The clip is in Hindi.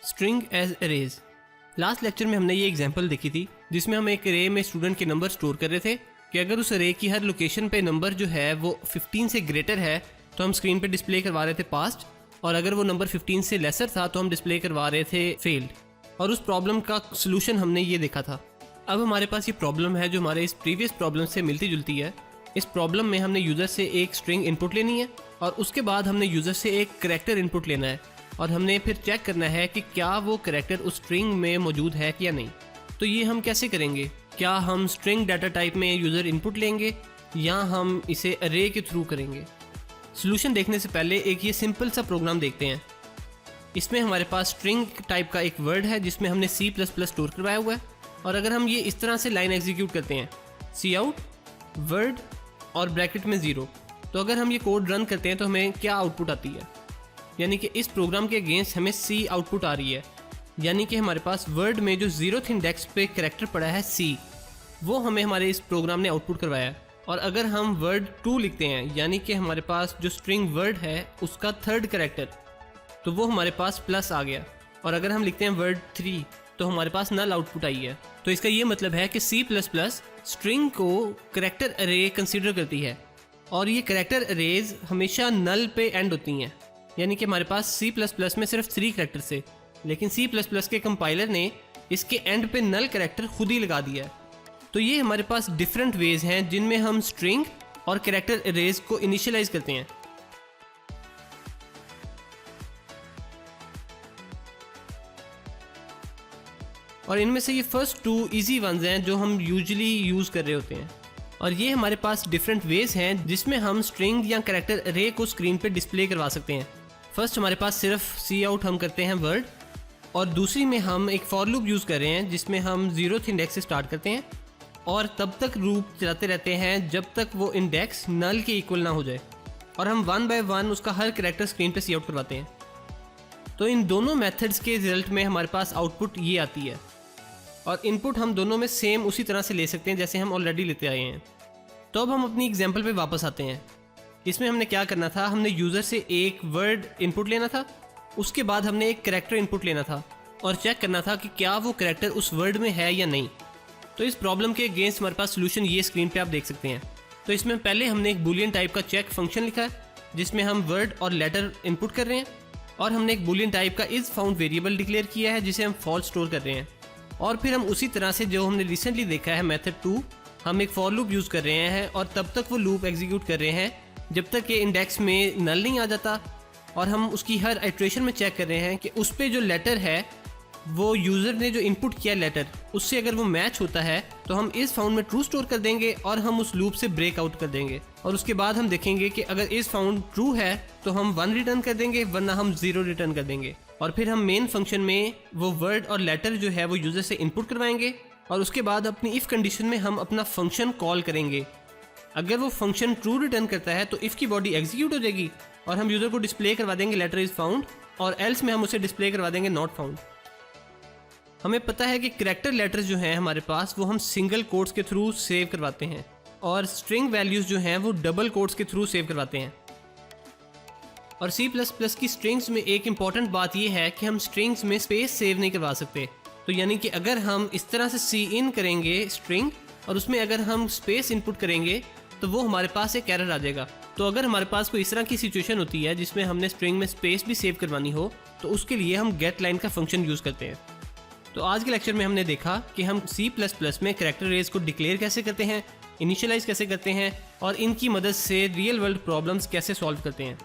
String as arrays. Last lecture में हमने ये एग्जांपल देखी थी जिसमें हम एक अरे में स्टूडेंट के नंबर स्टोर कर रहे थे कि अगर उस अरे की हर लोकेशन पे नंबर जो है वो 15 से ग्रेटर है तो हम स्क्रीन पे डिस्प्ले करवा रहे थे पास्ट, और अगर वो नंबर 15 से लेसर था तो हम डिस्प्ले करवा रहे थे फेल्ड। और उस प्रॉब्लम का सोल्यूशन हमने ये देखा था। अब हमारे पास ये प्रॉब्लम है जो हमारे इस प्रीवियस प्रॉब्लम से मिलती जुलती है। इस प्रॉब्लम में हमने यूज़र से एक स्ट्रिंग इनपुट लेनी है और उसके बाद हमने यूज़र से एक करैक्टर इनपुट लेना है और हमने फिर चेक करना है कि क्या वो करैक्टर उस स्ट्रिंग में मौजूद है या नहीं। तो ये हम कैसे करेंगे? क्या हम स्ट्रिंग डाटा टाइप में यूज़र इनपुट लेंगे या हम इसे अरे के थ्रू करेंगे? सॉल्यूशन देखने से पहले एक ये सिंपल सा प्रोग्राम देखते हैं। इसमें हमारे पास स्ट्रिंग टाइप का एक वर्ड है जिसमें हमने C++ स्टोर करवाया हुआ है, और अगर हम ये इस तरह से लाइन एग्जीक्यूट करते हैं cout वर्ड और ब्रैकेट में 0, तो अगर हम ये कोड रन करते हैं तो हमें क्या आउटपुट आती है? यानी कि इस प्रोग्राम के अगेंस्ट हमें C आउटपुट आ रही है। यानी कि हमारे पास वर्ड में जो 0th इंडेक्स पे करैक्टर पड़ा है C, वो हमें हमारे इस प्रोग्राम ने आउटपुट करवाया है। और अगर हम वर्ड 2 लिखते हैं यानी कि हमारे पास जो स्ट्रिंग वर्ड है उसका 3rd करैक्टर, तो वो हमारे पास प्लस आ गया। और अगर हम लिखते हैं वर्ड 3 तो हमारे पास नल आउटपुट आई है। तो इसका ये मतलब है कि C++ स्ट्रिंग को करैक्टर अरे कंसीडर करती है और ये करैक्टर अरेज हमेशा नल पे एंड होती हैं। यानी कि हमारे पास C++ में सिर्फ 3 करैक्टर से, लेकिन C++ के कंपाइलर ने इसके एंड पे नल करैक्टर खुद ही लगा दिया है। तो ये हमारे पास डिफरेंट वेज हैं जिनमें हम स्ट्रिंग और करैक्टर अरेज को इनिशियलाइज करते हैं। और इनमें से ये फर्स्ट 2 इजी वंस हैं जो हम यूजुअली यूज़ कर रहे होते हैं। और ये हमारे पास डिफरेंट वेज हैं जिसमें हम स्ट्रिंग या करैक्टर अरे को स्क्रीन पे डिस्प्ले करवा सकते हैं। फर्स्ट हमारे पास सिर्फ cout हम करते हैं वर्ड, और दूसरी में हम एक फॉर लूप यूज़ कर रहे हैं जिसमें हम 0th इंडेक्स से स्टार्ट करते हैं और तब तक लूप चलाते रहते हैं जब तक वो इंडेक्स नल के इक्वल ना हो जाए, और हम 1 बाय 1 उसका हर करैक्टर स्क्रीन पे cout करवाते हैं। तो इन दोनों मेथड्स के रिजल्ट में हमारे पास आउटपुट ये आती है, और इनपुट हम दोनों में सेम उसी तरह से ले सकते हैं जैसे हम ऑलरेडी लेते आए हैं। तो अब हम अपनी एग्जांपल पे वापस आते हैं। इसमें हमने क्या करना था, हमने यूज़र से एक वर्ड इनपुट लेना था, उसके बाद हमने एक करैक्टर इनपुट लेना था और चेक करना था कि क्या वो करैक्टर उस वर्ड में है या नहीं। तो इस प्रॉब्लम के अगेंस्ट हमारे पास सोल्यूशन ये स्क्रीन पे आप देख सकते हैं। तो इसमें पहले हमने एक बूलियन टाइप का चेक फंक्शन लिखा है जिसमें हम वर्ड और लेटर इनपुट कर रहे हैं, और हमने एक बूलियन टाइप का इज फाउंड वेरिएबल डिक्लेयर किया है जिसे हम फॉल्स स्टोर कर रहे हैं। और फिर हम उसी तरह से जो हमने रिसेंटली देखा है मेथड 2, हम एक फॉर लूप यूज़ कर रहे हैं और तब तक वो लूप एग्जीक्यूट कर रहे हैं जब तक कि इंडेक्स में नल नहीं आ जाता, और हम उसकी हर आइट्रेशन में चेक कर रहे हैं कि उस पर जो लेटर है वो यूज़र ने जो इनपुट किया लेटर उससे अगर वो मैच होता है तो हम इस फाउंड में ट्रू स्टोर कर देंगे और हम उस लूप से ब्रेक आउट कर देंगे। और उसके बाद हम देखेंगे कि अगर इस फाउंड ट्रू है तो हम 1 रिटर्न कर देंगे, वरना हम 0 रिटर्न कर देंगे। और फिर हम मेन फंक्शन में वो वर्ड और लेटर जो है वो यूज़र से इनपुट करवाएंगे, और उसके बाद अपनी इफ़ कंडीशन में हम अपना फंक्शन कॉल करेंगे। अगर वो फंक्शन ट्रू रिटर्न करता है तो इफ़ की बॉडी एग्जीक्यूट हो जाएगी और हम यूज़र को डिस्प्ले करवा देंगे लेटर इज़ फाउंड, और एल्स में हम उसे डिस्प्ले करवा देंगे नॉट फाउंड। हमें पता है कि करैक्टर लेटर्स जो हैं हमारे पास वो हम सिंगल कोट्स के थ्रू सेव करवाते हैं, और स्ट्रिंग वैल्यूज़ जो हैं वो डबल कोट्स के थ्रू सेव करवाते हैं। और C++ की स्ट्रिंग्स में एक इम्पॉर्टेंट बात यह है कि हम स्ट्रिंग्स में स्पेस सेव नहीं करवा सकते। तो यानी कि अगर हम इस तरह से सी करेंगे स्ट्रिंग और उसमें अगर हम स्पेस इनपुट करेंगे तो वो हमारे पास एक एरर आ जाएगा। तो अगर हमारे पास कोई इस तरह की सिचुएशन होती है जिसमें हमने स्ट्रिंग में स्पेस भी सेव करवानी हो तो उसके लिए हम गेट लाइन का फंक्शन यूज़ करते हैं। तो आज के लेक्चर में हमने देखा कि हम C++ में करैक्टर अरेज को डिक्लेयर कैसे करते हैं, इनिशियलाइज कैसे करते हैं, और इनकी मदद से रियल वर्ल्ड प्रॉब्लम्स कैसे सॉल्व करते हैं।